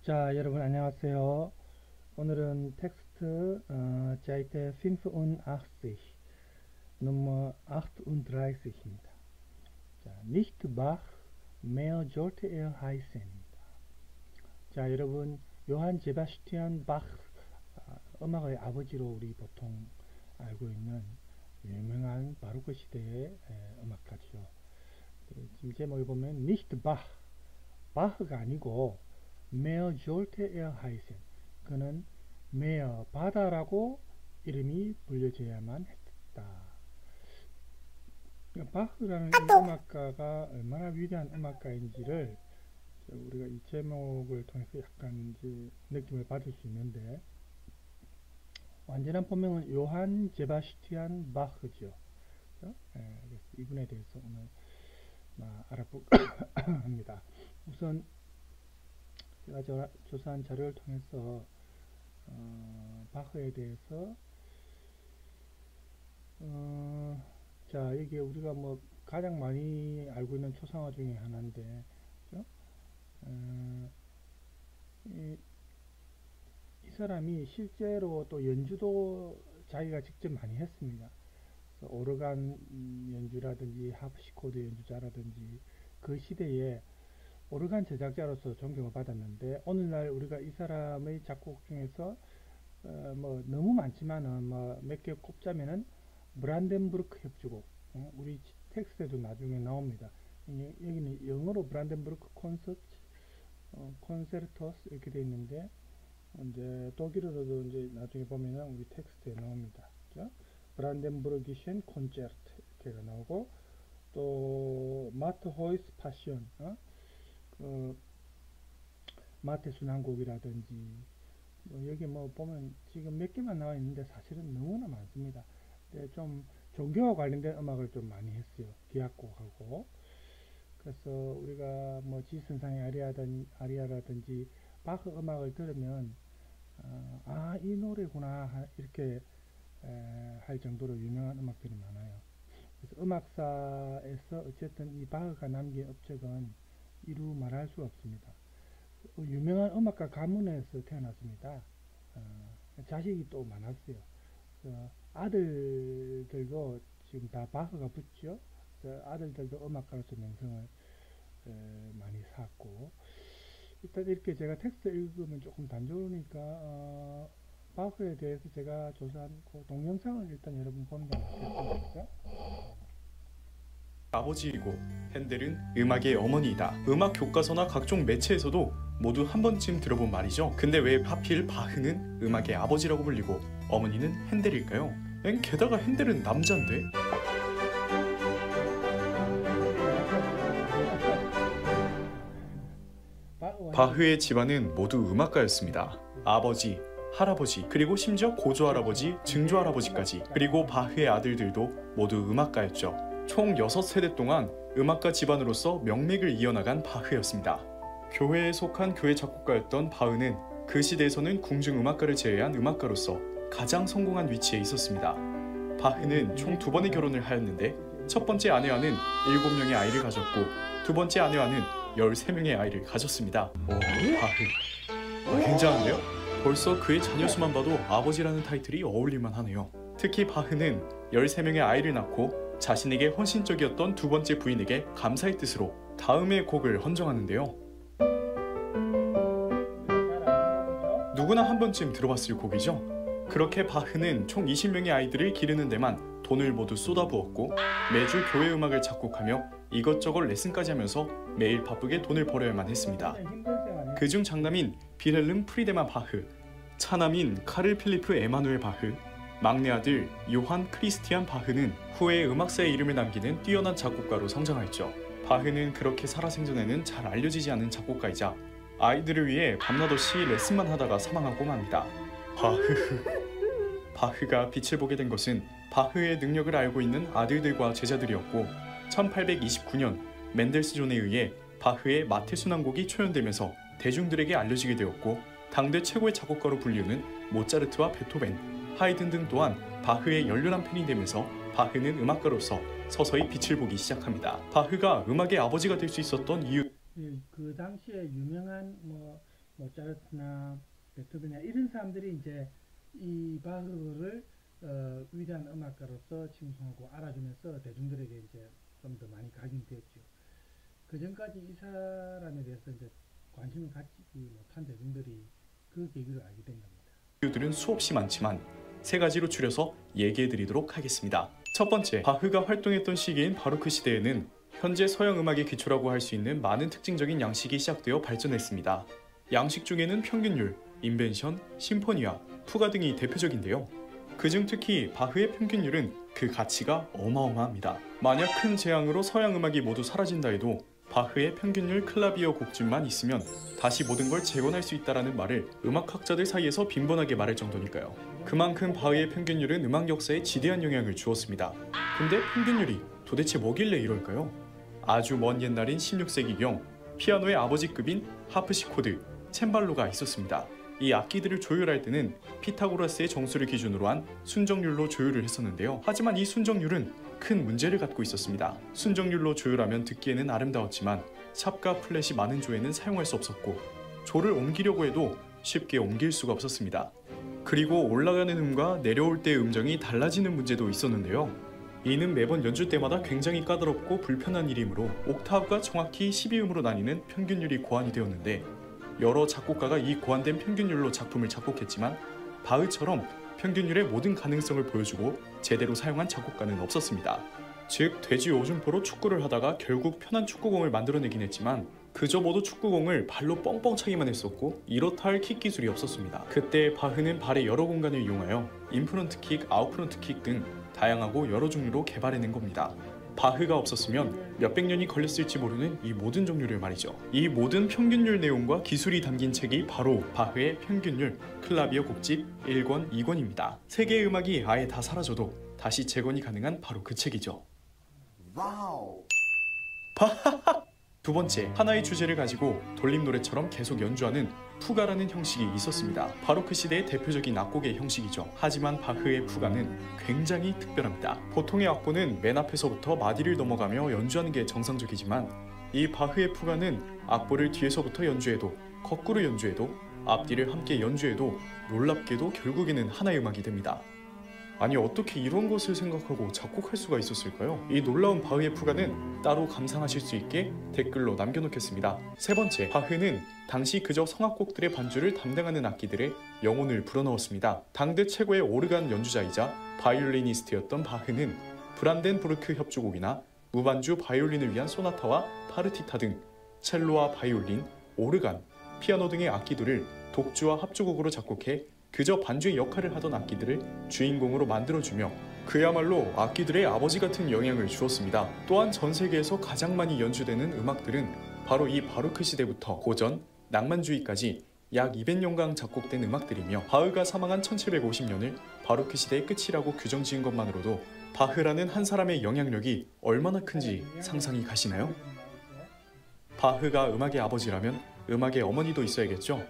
자, 여러분 안녕하세요. 오늘은 텍스트 Seite 85 Nummer 38입니다. 자, nicht Bach, mehr sollte er heißen입니다. 자, 여러분 요한 제바스티안 바흐 음악의 아버지로 우리 보통 알고 있는 유명한 바로크 시대의 음악가죠. 지금 제목에 보면 nicht Bach, 바흐가 아니고 mehr sollte er heißen. 그는 mehr 바다라고 이름이 불려져야만 했다. 바흐라는 이 음악가가 얼마나 위대한 음악가인지를 우리가 이 제목을 통해서 약간 이제 느낌을 받을 수 있는데, 완전한 본명은 요한 제바스티안 바흐죠. 그래서 이분에 대해서 오늘 알아볼까 합니다. 우선 제가 조사한 자료를 통해서 바흐에 대해서 자, 이게 우리가 뭐 가장 많이 알고 있는 초상화 중에 하나인데, 그죠? 이 사람이 실제로 또 연주도 자기가 직접 많이 했습니다. 오르간 연주라든지 하프시코드 연주자라든지 그 시대에 오르간 제작자로서 존경을 받았는데, 오늘날 우리가 이 사람의 작곡 중에서 뭐 너무 많지만은 뭐 몇 개 꼽자면은 브란덴부르크 협주곡, 우리 텍스트에도 나중에 나옵니다. 여기는 영어로 브란덴부르크 콘서트스 이렇게 돼 있는데, 이제 독일어로도 이제 나중에 보면은 우리 텍스트에 나옵니다. 그죠? 브란덴부르기션 콘체르트 이렇게가 나오고, 또 마트호이스 파션, 마테 순환곡이라든지, 여기 뭐 보면 지금 몇 개만 나와 있는데 사실은 너무나 많습니다. 근데 좀 종교와 관련된 음악을 좀 많이 했어요. 기악곡하고. 그래서 우리가 뭐 지선상의 아리아라든지 바흐 음악을 들으면 이 노래구나 이렇게 할 정도로 유명한 음악들이 많아요. 그래서 음악사에서 어쨌든 이 바흐가 남긴 업적은 이루 말할 수 없습니다. 유명한 음악가 가문에서 태어났습니다. 자식이 또 많았어요. 아들들도 지금 다 바흐가 붙죠. 아들들도 음악가로서 명성을 많이 쌓았고, 일단 이렇게 제가 텍스트 읽으면 조금 단조로우니까 바흐에 대해서 제가 조사한 그 동영상을 일단 여러분 보는 게 맞겠습니다. 아버지이고 핸델은 음악의 어머니이다. 음악 교과서나 각종 매체에서도 모두 한 번쯤 들어본 말이죠. 근데 왜 하필 바흐는 음악의 아버지라고 불리고 어머니는 핸델일까요? 게다가 핸델은 남자인데? 바흐의 집안은 모두 음악가였습니다. 아버지, 할아버지, 그리고 심지어 고조할아버지, 증조할아버지까지, 그리고 바흐의 아들들도 모두 음악가였죠. 총 6세대 동안 음악가 집안으로서 명맥을 이어나간 바흐였습니다. 교회에 속한 교회 작곡가였던 바흐는 그 시대에서는 궁중음악가를 제외한 음악가로서 가장 성공한 위치에 있었습니다. 바흐는 총 2번의 결혼을 하였는데, 첫 번째 아내와는 7명의 아이를 가졌고, 두 번째 아내와는 13명의 아이를 가졌습니다. 바흐. 굉장한데요? 벌써 그의 자녀 수만 봐도 아버지라는 타이틀이 어울릴만 하네요. 특히 바흐는 13명의 아이를 낳고 자신에게 헌신적이었던 두 번째 부인에게 감사의 뜻으로 다음의 곡을 헌정하는데요. 누구나 한 번쯤 들어봤을 곡이죠. 그렇게 바흐는 총 20명의 아이들을 기르는 데만 돈을 모두 쏟아부었고, 매주 교회 음악을 작곡하며 이것저것 레슨까지 하면서 매일 바쁘게 돈을 벌어야만 했습니다. 그중 장남인 빌헬름 프리데만 바흐, 차남인 카를 필리프 에마누엘 바흐, 막내 아들 요한 크리스티안 바흐는 후에 음악사에 이름을 남기는 뛰어난 작곡가로 성장하였죠. 바흐는 그렇게 살아생전에는 잘 알려지지 않은 작곡가이자 아이들을 위해 밤낮 없이 레슨만 하다가 사망하고 맙니다. 바흐가 빛을 보게 된 것은 바흐의 능력을 알고 있는 아들들과 제자들이었고, 1829년 멘델스존에 의해 바흐의 마테 순환곡이 초연되면서 대중들에게 알려지게 되었고, 당대 최고의 작곡가로 불리우는 모차르트와 베토벤, 하이든 등 또한 바흐의 열렬한 팬이 되면서 바흐는 음악가로서 서서히 빛을 보기 시작합니다. 바흐가 음악의 아버지가 될 수 있었던 이유, 그 당시에 유명한 뭐 모차르트나 베토벤이나 이런 사람들이 이제 이 바흐를 위대한 음악가로서 칭송하고 알아주면서 대중들에게 이제 좀 더 많이 각인되었죠. 그 전까지 이 사람에 대해서 이제 관심을 갖지 못한 대중들이 그 계기를 알게 된 겁니다. 이유들은 수없이 많지만 세 가지로 줄여서 얘기해 드리도록 하겠습니다. 첫 번째, 바흐가 활동했던 시기인 바로크 시대에는 현재 서양 음악의 기초라고 할 수 있는 많은 특징적인 양식이 시작되어 발전했습니다. 양식 중에는 평균율, 인벤션, 심포니아, 푸가 등이 대표적인데요. 그중 특히 바흐의 평균율은 그 가치가 어마어마합니다. 만약 큰 재앙으로 서양 음악이 모두 사라진다 해도 바흐의 평균율 클라비어 곡집만 있으면 다시 모든 걸 재건할 수 있다라는 말을 음악학자들 사이에서 빈번하게 말할 정도니까요. 그만큼 바흐의 평균율은 음악 역사에 지대한 영향을 주었습니다. 근데 평균율이 도대체 뭐길래 이럴까요? 아주 먼 옛날인 16세기경 피아노의 아버지급인 하프시코드, 챈발로가 있었습니다. 이 악기들을 조율할 때는 피타고라스의 정수를 기준으로 한 순정률로 조율을 했었는데요. 하지만 이 순정률은 큰 문제를 갖고 있었습니다. 순정률로 조율하면 듣기에는 아름다웠지만 샵과 플랫이 많은 조에는 사용할 수 없었고 조를 옮기려고 해도 쉽게 옮길 수가 없었습니다. 그리고 올라가는 음과 내려올 때의 음정이 달라지는 문제도 있었는데요. 이는 매번 연주 때마다 굉장히 까다롭고 불편한 일이므로 옥타브가 정확히 12음으로 나뉘는 평균율이 고안이 되었는데 여러 작곡가가 이 고안된 평균율로 작품을 작곡했지만 바흐처럼 평균율의 모든 가능성을 보여주고 제대로 사용한 작곡가는 없었습니다. 즉 돼지 오줌포로 축구를 하다가 결국 편한 축구공을 만들어내긴 했지만 그저 모두 축구공을 발로 뻥뻥 차기만 했었고 이렇다 할 킥 기술이 없었습니다. 그때 바흐는 발의 여러 공간을 이용하여 인프런트 킥, 아웃프런트 킥 등 다양하고 여러 종류로 개발해낸 겁니다. 바흐가 없었으면 몇백 년이 걸렸을지 모르는 이 모든 종류를 말이죠. 이 모든 평균율 내용과 기술이 담긴 책이 바로 바흐의 평균율 클라비어 곡집 1권, 2권입니다. 세계의 음악이 아예 다 사라져도 다시 재건이 가능한 바로 그 책이죠. 와우. 두 번째, 하나의 주제를 가지고 돌림 노래처럼 계속 연주하는 푸가라는 형식이 있었습니다. 바로크 시대의 대표적인 악곡의 형식이죠. 하지만 바흐의 푸가는 굉장히 특별합니다. 보통의 악보는 맨 앞에서부터 마디를 넘어가며 연주하는 게 정상적이지만 이 바흐의 푸가는 악보를 뒤에서부터 연주해도 거꾸로 연주해도 앞뒤를 함께 연주해도 놀랍게도 결국에는 하나의 음악이 됩니다. 아니 어떻게 이런 것을 생각하고 작곡할 수가 있었을까요? 이 놀라운 바흐의 푸가는 따로 감상하실 수 있게 댓글로 남겨놓겠습니다. 세 번째, 바흐는 당시 그저 성악곡들의 반주를 담당하는 악기들의 영혼을 불어넣었습니다. 당대 최고의 오르간 연주자이자 바이올리니스트였던 바흐는 브란덴부르크 협주곡이나 무반주 바이올린을 위한 소나타와 파르티타 등 첼로와 바이올린, 오르간, 피아노 등의 악기들을 독주와 합주곡으로 작곡해 그저 반주의 역할을 하던 악기들을 주인공으로 만들어주며 그야말로 악기들의 아버지 같은 영향을 주었습니다. 또한 전 세계에서 가장 많이 연주되는 음악들은 바로 이 바로크 시대부터 고전, 낭만주의까지 약 200년간 작곡된 음악들이며 바흐가 사망한 1750년을 바로크 시대의 끝이라고 규정지은 것만으로도 바흐라는 한 사람의 영향력이 얼마나 큰지 상상이 가시나요? 바흐가 음악의 아버지라면 음악의 어머니도 있어야겠죠?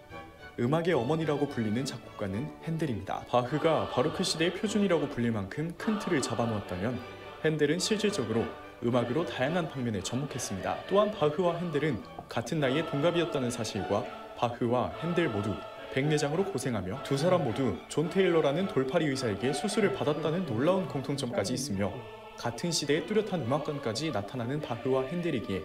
음악의 어머니라고 불리는 작곡가는 핸델입니다. 바흐가 바로크 시대의 표준이라고 불릴 만큼 큰 틀을 잡아놓았다면 핸델은 실질적으로 음악으로 다양한 방면에 접목했습니다. 또한 바흐와 핸델은 같은 나이에 동갑이었다는 사실과 바흐와 핸델 모두 백내장으로 고생하며 두 사람 모두 존 테일러라는 돌팔이 의사에게 수술을 받았다는 놀라운 공통점까지 있으며 같은 시대의 뚜렷한 음악관까지 나타나는 바흐와 핸델이기에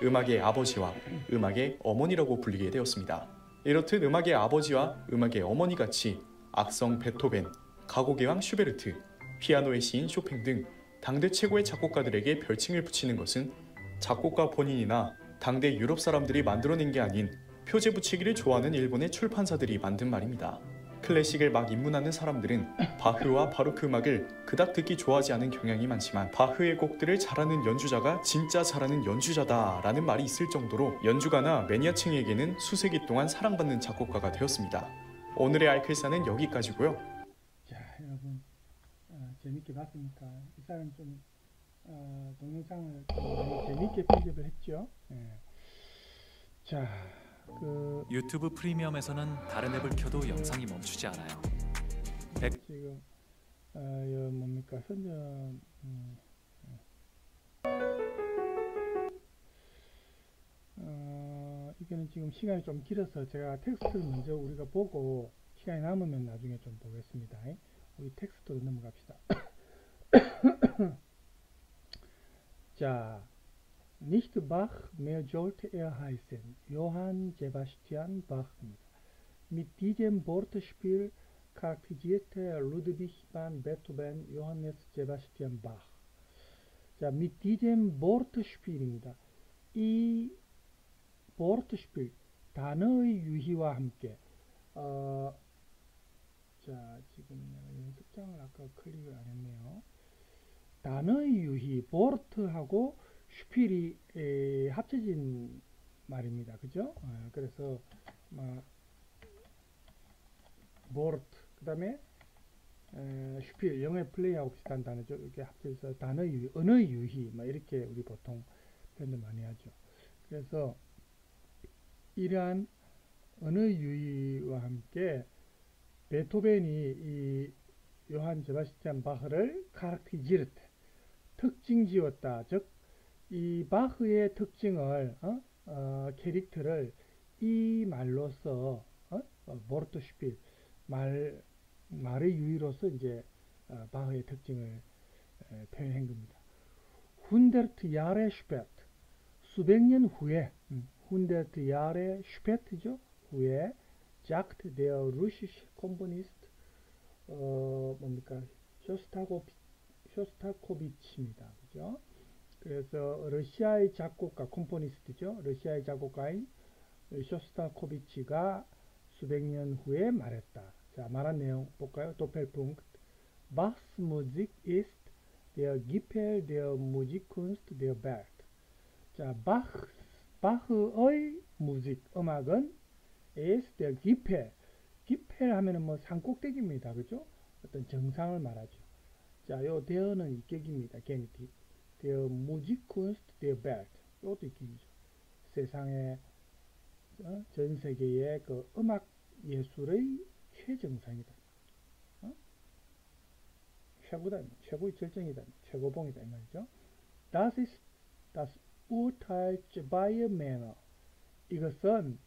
음악의 아버지와 음악의 어머니라고 불리게 되었습니다. 이렇듯 음악의 아버지와 음악의 어머니같이 악성 베토벤, 가곡의 왕 슈베르트, 피아노의 시인 쇼팽 등 당대 최고의 작곡가들에게 별칭을 붙이는 것은 작곡가 본인이나 당대 유럽 사람들이 만들어낸 게 아닌 표제 붙이기를 좋아하는 일본의 출판사들이 만든 말입니다. 클래식을 막 입문하는 사람들은 바흐와 바로크 음악을 그닥 듣기 좋아하지 않은 경향이 많지만 바흐의 곡들을 잘하는 연주자가 진짜 잘하는 연주자다라는 말이 있을 정도로 연주가나 매니아층에게는 수세기 동안 사랑받는 작곡가가 되었습니다. 오늘의 알클사는 여기까지고요. 자, 여러분 재밌게 봤습니까? 이 사람 좀 동영상을 좀 재밌게 편집을 했죠. 자. 유튜브 프리미엄에서는 다른 앱을 켜도 영상이 멈추지 않아요. 지금 뭡니까 선전 이게 이거는 지금 시간이 좀 길어서 제가 텍스트를 먼저 우리가 보고 시간이 남으면 나중에 좀 보겠습니다. 우리 텍스트로 넘어갑시다. 자, Nicht Bach, mehr sollte heißen. Johann Sebastian Bach입니다. Mit diesem Wortspiel charakterisierte Ludwig van Beethoven Johannes Sebastian Bach. 자, mit diesem Wortspiel입니다. 이 Wortspiel, 단어의 유희와 함께 자, 지금 내가 연습장을 아까 클릭을 안 했네요. 단어의 유희, 보르트하고 슈필이 합쳐진 말입니다. 그죠? 그래서 보르트, 그 다음에 슈필, 영어의 플레이하고 비슷한 단어죠. 이렇게 합쳐서 단어의 유희, 언어의 유희, 이렇게 우리 보통 표현을 많이 하죠. 그래서 이러한 언어의 유희와 함께 베토벤이 이 요한 세바스티안 바흐를 카락테리지르트 특징 지었다. 즉 이 바흐의 특징을 캐릭터를 이 말로서 보르토슈필 말의 유희로서 이제 바흐의 특징을 표현한 겁니다. 100 스페트 수백 년 후에 100 스페트죠. 후에 작트 데어 루시시 컴포니스트 뭡니까 쇼스타코비치입니다. 그죠? 그래서 러시아의 작곡가 컴포니스트죠. 러시아의 작곡가인 쇼스타코비치가 수백 년 후에 말했다. 자, 말한 내용 볼까요? 도펠punkt Bach's Musik ist der Gipfel der Musikkunst der Welt. 자, 바흐의 무직, 음악은 ist der Gipfel. Gipfel 하면은 뭐 산꼭대기입니다. 그죠? 어떤 정상을 말하죠. 자, 요 대어는 이격입니다. 게니티브. der Musikkunst der Welt. 이것도 이격이죠. 세상의 전 세계의 그 음악 예술의 최정상이다. 최고다. 최고의 절정이다. 최고봉이다. 이 말이죠. Das ist das Urteil bei Männer. 이것은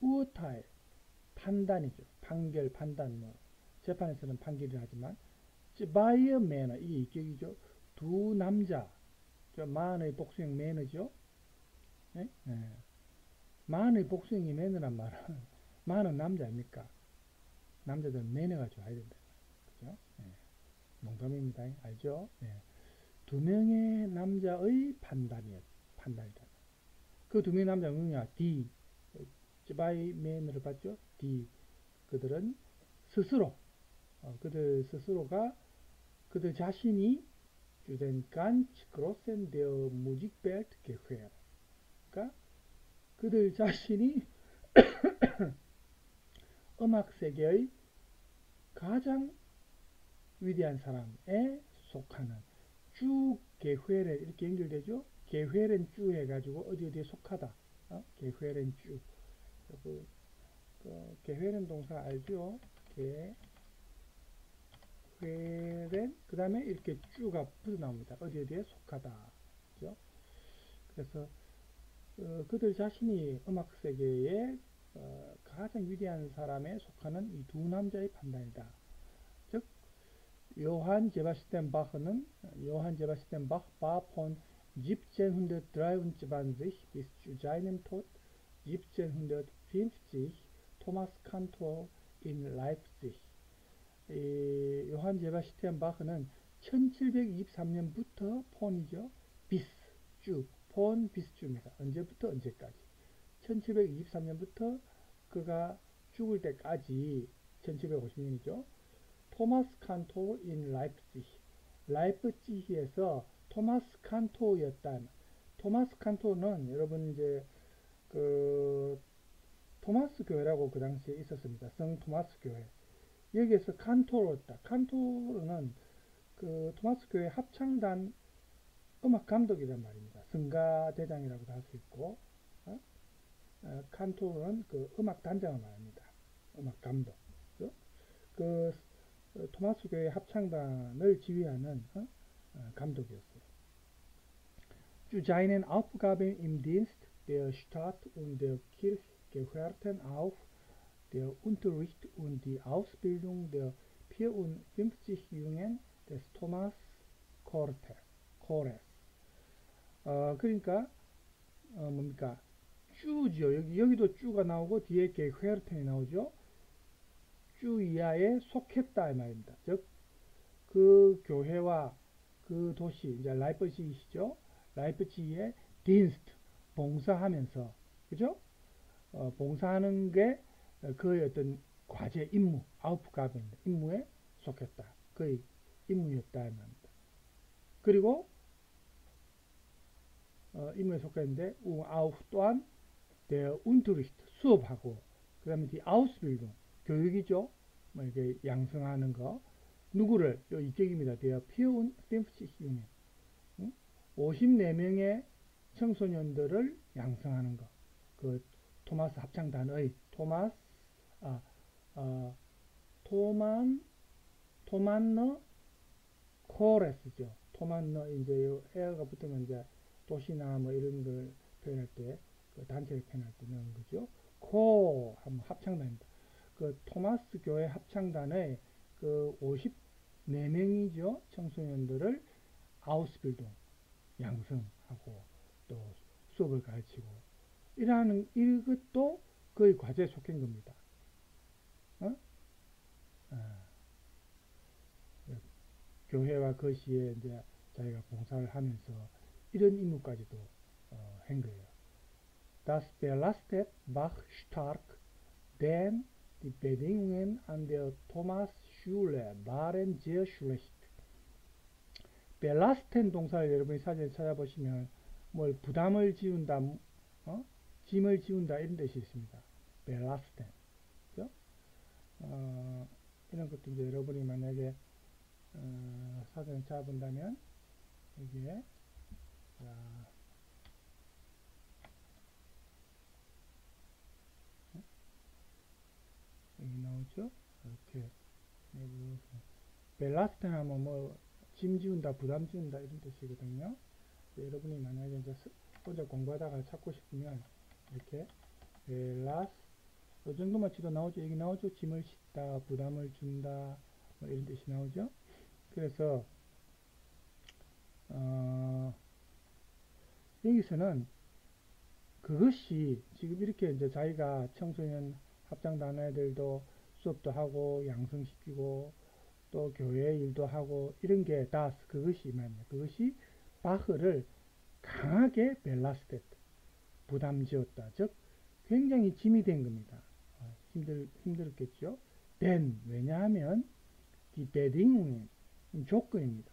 Urteil, 판단이죠. 판결, 판단, 재판에서는 판결을 하지만 by Männer, 이게 이격이죠. 두 남자, 만의 복수형 매너죠. 네? 네. 만의 복수형이 매너란 말은 만은 남자입니까? 남자들은 매너가 좋아야 된다. 그죠? 네. 농담입니다. 알죠? 네. 두 명의 남자의 판단이다. 그 두 명의 남자가 누구냐? D. by Männer를 봤죠? D. 그들은 스스로, 그들 스스로가 그들 자신이 주된 ganz großen der Musikwelt gehört. 그러니까 그들 자신이 음악 세계의 가장 위대한 사람에 속하는 쭉 게회렌 이렇게 연결되죠. 게회렌 쭉 해가지고 어디에 속하다. 게회렌 쭉. 게회렌 동사 알죠? 게회렌 그 다음에 이렇게 쭉가 붙어 나옵니다. 어디에 속하다. 그죠? 그래서 그들 자신이 음악 세계의 가장 위대한 사람에 속하는 이 두 남자의 판단이다. 즉 요한 제바스티안 바흐는 요한 제바스티안 바흐 war von 1723 bis zu seinem Tod 1750 Thomas Cantor in Leipzig. 요한 제바스티안 바흐는 1723년부터 폰이죠. 비스, 쭉, 폰 비스주입니다. 언제부터 언제까지. 1723년부터 그가 죽을 때까지 1750년이죠. 토마스 칸토 in 라이프치히. 라이프치히에서 토마스 칸토였단. 토마스 칸토는 여러분 이제 그 토마스 교회라고 그 당시에 있었습니다. 성 토마스 교회. 여기에서 칸토로였다. 칸토로는 그 토마스 교회 합창단 음악 감독이란 말입니다. 성가대장이라고도 할 수 있고, 칸토로는 그 음악 단장을 말합니다. 음악 감독. 그죠? 그 토마스 교회 합창단을 지휘하는 감독이었어요. Zu seinen Aufgaben im Dienst der Stadt und der Kirche gehörten auch der Unterricht und die Ausbildung der 54 Jungen des Thomas Kores. 그러니까 뭡니까? 쭈죠. 여기도 쭈가 나오고 뒤에 게헤르텐이 나오죠. 쭈 이하에 속했다 이 말입니다. 즉 그 교회와 그 도시 이제 라이프치히시죠. 라이프치히의 딘스트 봉사하면서 그죠? 봉사하는 게 그의 어떤 과제 임무 아우프가ben 임무에 속했다. 그의 임무였다 이 말입니다. 그리고 임무에 속했는데 아우 또한 der Unterricht 수업하고 그다음에 die Ausbildung 교육이죠. 뭐 이렇게 양성하는 거 누구를 요 이격입니다. der 54 Jungen 54명의 청소년들을 양성하는 거. 그 토마스 합창단의 토만너 코레스죠. 토만너 이제 요 에어가 붙으면 이제 도시나 뭐 이런 걸 표현할 때 그 단체를 표현할 때 넣은 거죠. 코 하면 합창단입니다. 그 토마스 교회 합창단의 그 54명이죠. 청소년들을 아우스빌딩 양성하고 또 수업을 가르치고 이것도 거의 과제에 속한 겁니다. 교회와 거시에 이제 자기가 봉사를 하면서 이런 임무까지도 한 거예요. Das belastet Bach stark, denn die Bedingungen an der Thomas-Schule waren sehr schlecht. 벨라스텐 동사를 여러분이 사전에 찾아보시면 뭘 부담을 지운다, 짐을 지운다 이런 뜻이 있습니다. 벨라스텐, 그죠? 이런 것도 이제 여러분이 만약에 사전에 찾아본다면 여기에 여기 나오죠? 이렇게 벨라스텐 하면 뭐 짐 지운다, 부담 지운다 이런 뜻이거든요. 여러분이 만약에 이제 혼자 공부하다가 찾고 싶으면 이렇게 벨라스 이 정도만 치도 나오죠. 여기 나오죠. 짐을 싣다, 부담을 준다 뭐 이런 뜻이 나오죠. 그래서 여기서는 그것이 지금 이렇게 이제 자기가 청소년 합창단 애들도 수업도 하고 양성시키고 또 교회 일도 하고 이런 게 다스 그것이 말이에요. 그것이 바흐를 강하게 벨라스테트 부담지었다. 즉 굉장히 짐이 된 겁니다. 힘들었겠죠. 왜냐하면 이 베딩엔 조건입니다.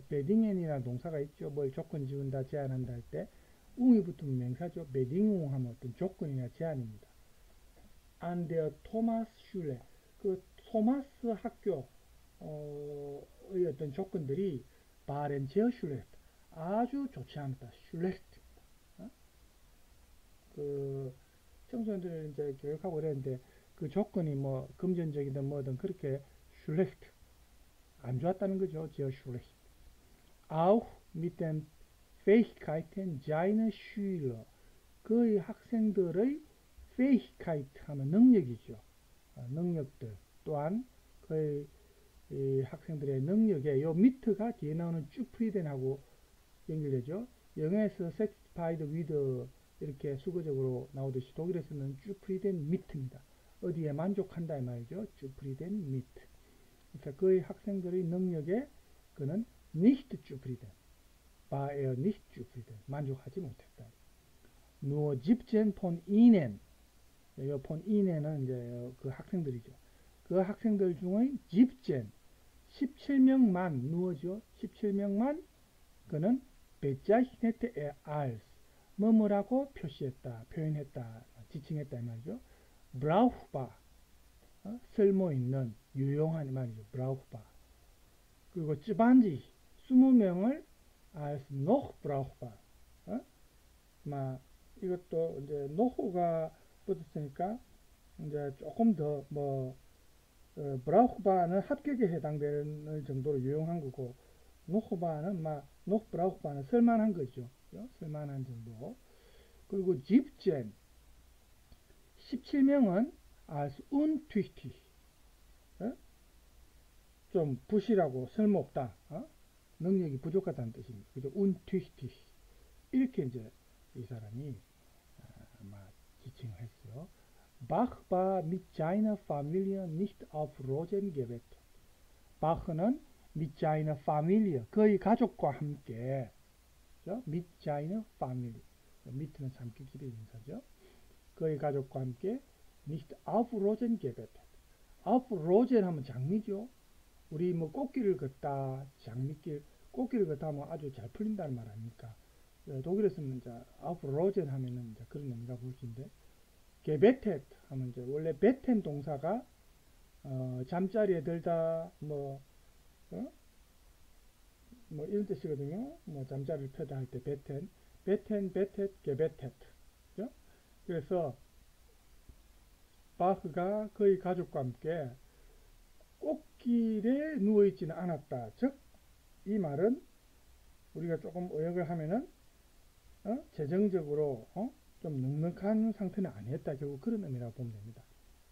베딩엔이라는 동사가 있죠. 뭘 조건 지운다, 제한한다 할 때 웅이 붙으면 명사죠. 베딩웅 하면 어떤 조건이나 제한입니다. an der Thomas Schule 그 토마스 학교의 어떤 조건들이 바렌 제어 슐레트 아주 좋지 않다. 슐레트 그 청소년들을 이제 교육하고 그랬는데 그 조건이 뭐 금전적이든 뭐든 그렇게 슐레트 안 좋았다는 거죠. 제어 슐레트 auch mit den Fähigkeiten seiner Schüler 그의 학생들의 Fähigkeit 하면 능력이죠. 능력들 또한 그의 이 학생들의 능력에 요 미트가 뒤에 나오는 쭈프리덴하고 연결되죠. 영어에서 satisfied with 이렇게 수거적으로 나오듯이 독일에서는 쭈프리덴 미트입니다. 어디에 만족한다 이 말이죠. 쭈프리덴 미트. 그러니까 그의 학생들의 능력에 그는 nicht zufrieden, war er nicht zufrieden, 만족하지 못했다. nur 17 von ihnen, 이 von ihnen은 이제 그 학생들이죠. 그 학생들 중의 17명만 누워죠. 17명만 그는 bezeichnet als 뭐뭐라고 표시했다, 표현했다, 지칭했다 이 말이죠. brauchbar 쓸모 있는 유용한 이 말이죠. brauchbar 그리고 20명을 als noch brauchbar 이것도 이제 noch가 붙었으니까 이제 조금 더 브라우흐바는 합격에 해당되는 정도로 유용한 거고 노흐바는 noch 브라우흐바는 쓸만한 거죠. 쓸만한 정도. 그리고 17 17명은 als untüchtig 좀 부실하고 쓸모없다, 능력이 부족하다는 뜻입니다. 그죠? untüchtig 이렇게 이제 이 사람이 아마 지칭을 했어요. Bach war mit seiner Familie nicht auf Rosen gebettet. 바흐는 mit seiner Familie 그의 가족과 함께 mit seiner Familie mit는 삼키기의 인사죠. 그의 가족과 함께 nicht auf Rosen gebettet. auf Rosen 하면 장미죠. 우리 뭐 꽃길을 걷다, 장미길, 꽃길을 걷다 하면 아주 잘 풀린다는 말 아닙니까? 독일에서는 이제 auf Rosen 하면은 이제 그런 의미가 보이는데, gebettet 하면 이제 원래 beten 동사가 잠자리에 들다 뭐 이런 뜻이거든요. 뭐 잠자리를 펴다 할 때 beten, bettet, gebettet. 그죠? 그래서 바흐가 그의 가족과 함께 꽃길에 누워있지는 않았다. 즉, 이 말은 우리가 조금 의역을 하면은 재정적으로 좀 넉넉한 상태는 아니었다. 결국 그런 의미라고 보면 됩니다.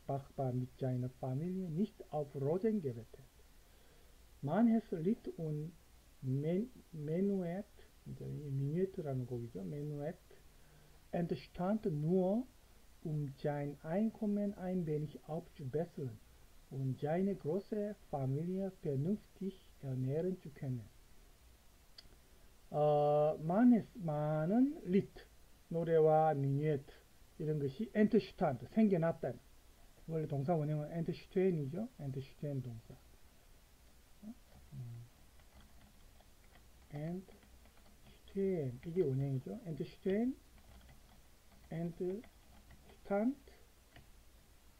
Bach war mit seiner Familie nicht auf Rosen gebettet. Man has Lied und Menuett, 이제 미뉴에트라는 곡이죠. Menuett entstand nur sein Einkommen ein wenig aufzubessern und seine große Familie vernünftig ernähren zu können. 많은 Lied, 노래와 미뉴에트 이런 것이 entstand, 생겨났다. 원래 동사 원형은 entstehen이죠. entstehen 동사. entstehen 이게 원형이죠. entstehen, entstand,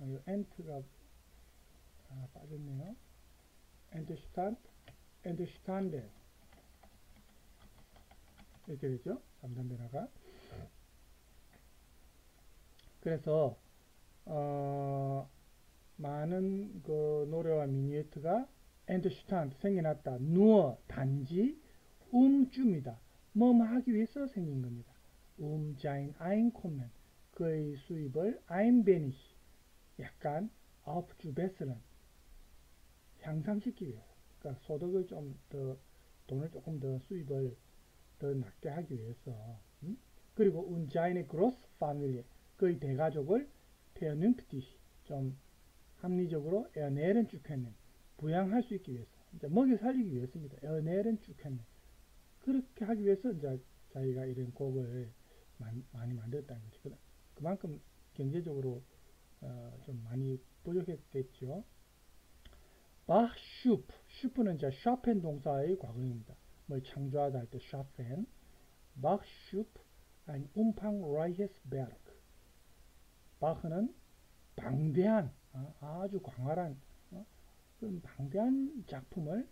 이 ent가 빠졌네요. entstand, entstanden 이렇게 되죠. 3단 변화가. 그래서 많은 그 노래와 미니에트가 entstand 생겨났다. nur 단지 쯤이다. 뭐뭐 하기 위해서 생긴 겁니다. sein Einkommen 그의 수입을 ein wenig 약간 aufzubessern 향상시키기 위해서. 그러니까 소득을 좀 더 돈을 조금 더 수입을 더 낮게 하기 위해서. 그리고 seine Großfamilie 그의 대가족을 vernünftig 좀 합리적으로 ernähren zu können 부양할 수 있기 위해서 이제 먹여 살리기 위해서입니다. ernähren zu können 그렇게 하기 위해서 이제 자기가 이런 곡을 많이 만들었다는 거죠. 그만큼 경제적으로 좀 많이 부족했겠죠. Bach schuf, schuf는 이제 schaffen 동사의 과거입니다. 뭘 창조하다 할 때 schaffen. Bach schuf ein umfangreiches Werk. 바흐는 방대한 아주 광활한 그런 방대한 작품을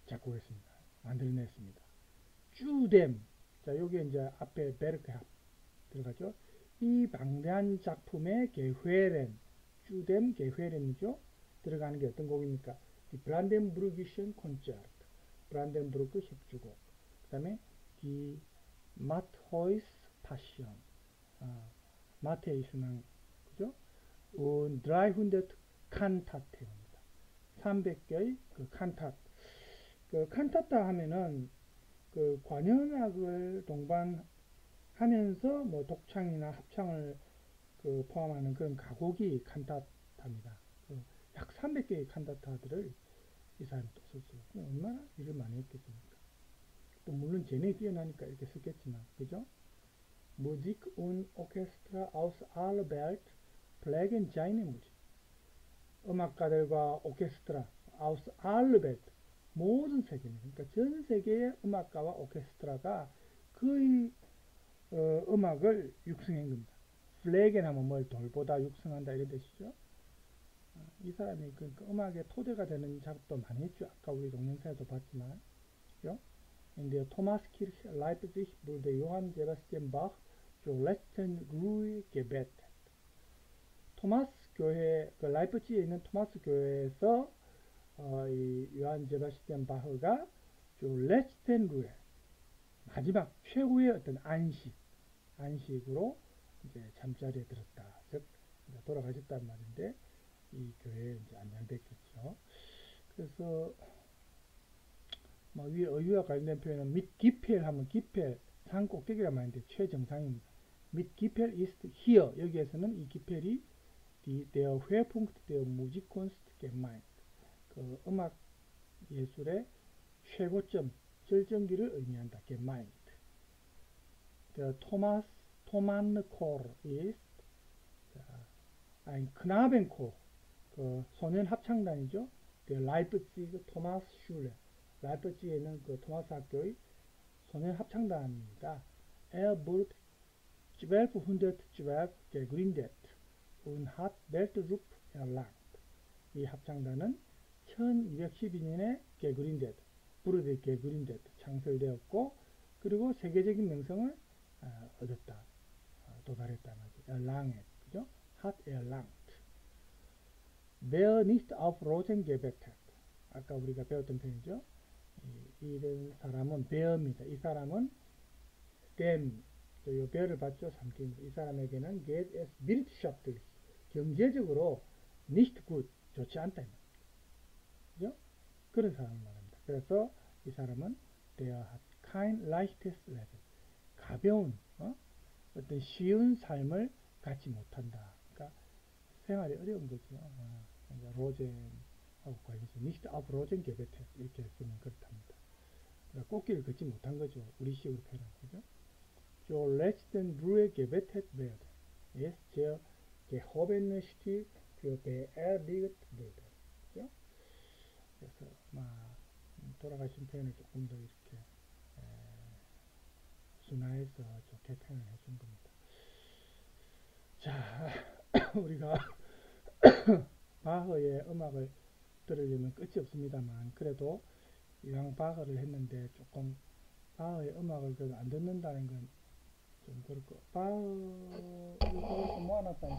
작곡했습니다. 만들어냈습니다. 주댐 자 여기 이제 앞에 베르크 들어가죠. 이 방대한 작품의 게회렌 주댐 게회렌이죠. 들어가는 게 어떤 곡입니까? Die Brandenburgischen Konzert 브란덴부르크 협주곡 그 다음에 Die Matthäus Passion 마테의 순환 그죠? Und 300 칸타테입니다. 300개의 그 칸타 그 칸타타 하면은 그 관현악을 동반하면서 뭐 독창이나 합창을 그 포함하는 그런 가곡이 칸타타입니다. 그 약 300개의 칸타타들을 이 사람이 또 썼어요. 얼마나 일을 많이 했겠습니까? 또 물론 재능이 뛰어나니까 이렇게 썼겠지만 그죠? Musik und Orchester aus aller Welt pflegen seine Musik. 음악가들과 오케스트라 aus aller Welt 모든 세계입니다. 그러니까 전 세계의 음악가와 오케스트라가 그의 음악을 육성한 겁니다. 플레겐 하면 뭘 돌보다 육성한다 이런 뜻이죠. 이 사람이 그 음악의 토대가 되는 작업도 많이 했죠. 아까 우리 동영상에도 봤지만 그죠? In der Thomaskirche Leipzig wurde Johann Sebastian Bach zur letzten Ruhe gebetet. 토마스 교회, 그 라이프치히에 있는 토마스 교회에서 이 요한 세바스티안 바흐가 zur letzten Ruhe 마지막 최후의 어떤 안식 안식으로 이제 잠자리에 들었다. 즉 이제 돌아가셨단 말인데 이 교회에 이제 안장됐겠죠. 그래서 뭐 위에 어휘와 관련된 표현은 mit 기펠 하면 기펠 산 꼭대기란 말인데 최정상입니다. mit 기펠 ist hier 여기에서는 이 기펠이 der Höhepunkt der Musikkunst gemeint 그 음악 예술의 최고점 절정기를 의미한다. gemeint der Thomanchor ist ein Knabenchor 그 소년 합창단이죠. der Leipzig Thomas Schule 라이프치히에 있는 그 토마스 학교의 소년 합창단입니다. Er wurde 1212 gegründet und hat Weltruhm erlangt. 이 합창단은 1212년에 gegründet, wurde gegründet, 창설되었고 그리고 세계적인 명성을 얻었다, 도달했다 말이죠. erlangt, 그죠? hat erlangt. Wer nicht auf Rosen gebetet. 아까 우리가 배웠던 표현이죠. 이런 사람은 배어입니다. 이 사람은 dem, 이 배어를 받죠. 삼키입니다. 이 사람에게는 geht es wirtschaftlich, 경제적으로 nicht gut, 좋지 않다. 그죠? 그런 사람을 말합니다. 그래서 이 사람은 der hat kein leichtes Leben, 가벼운, 어떤 쉬운 삶을 갖지 못한다. 그러니까 생활이 어려운 거죠. 그러니까 로젠 하고 관련해서 nicht auf Rosen gebetet 이렇게 쓰면 그렇답니다. 그러니까 꽃길을 걷지 못한 거죠. 우리식으로 표현한 거죠. Zur letzten Ruhe gebetet werden. ist der gehobene Stil für beerdigt werden. 그죠? 그래서 돌아가신 표현을 조금 더 이렇게 순화해서 좋게 표현을 해준 겁니다. 자, 우리가 바흐의 음악을 들으려면 끝이 없습니다만 그래도 이왕 바흐를 했는데 조금 바흐의 음악을 안 듣는다는 건 좀 그렇고 바흐를 모아놨다는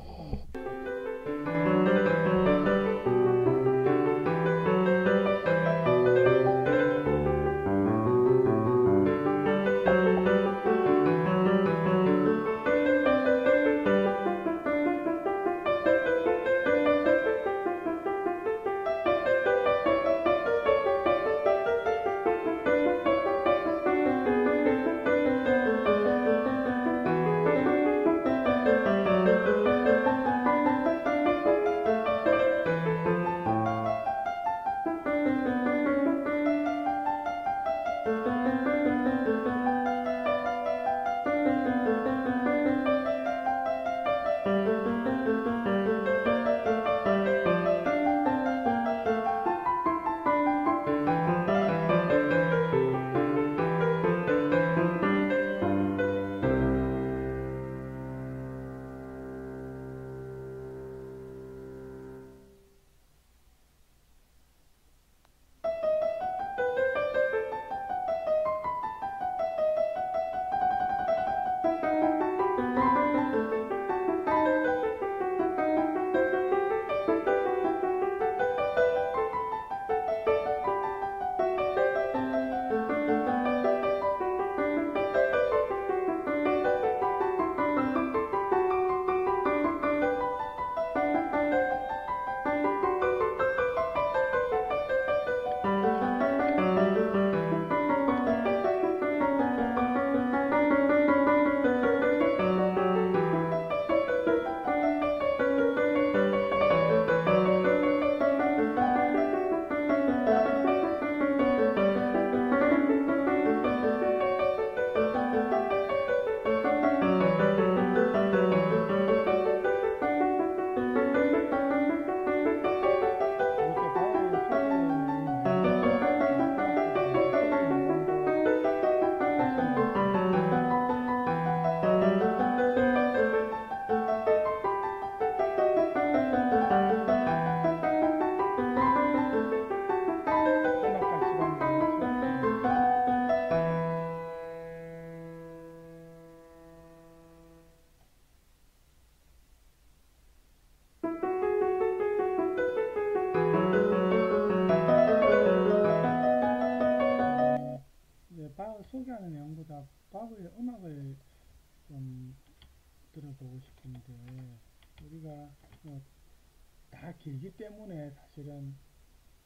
다 길기 때문에 사실은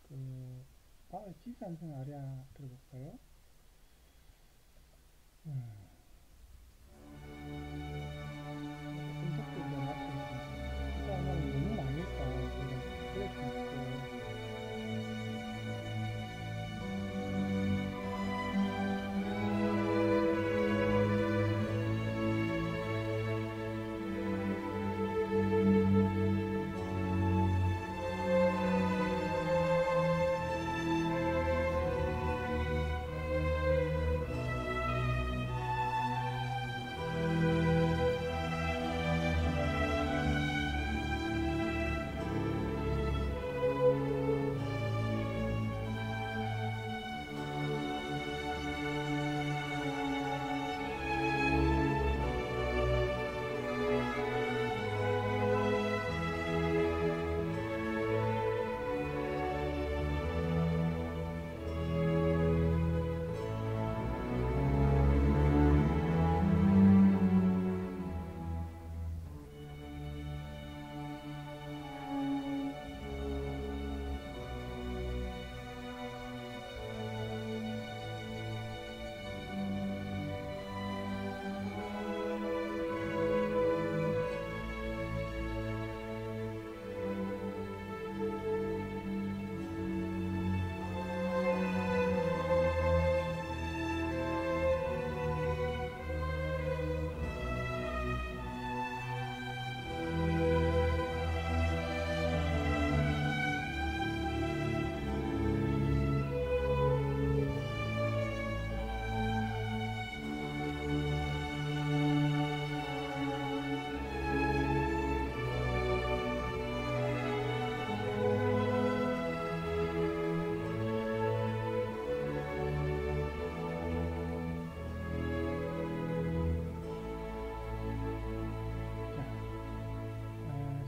그 지산성 아래아 들어볼까요? 분석도 이제 맞고 있습니다. 일단은 너무 많이 했다. 그럴 수 있고.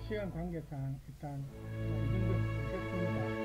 시간 관계상 일단 이 정도 보겠습니다.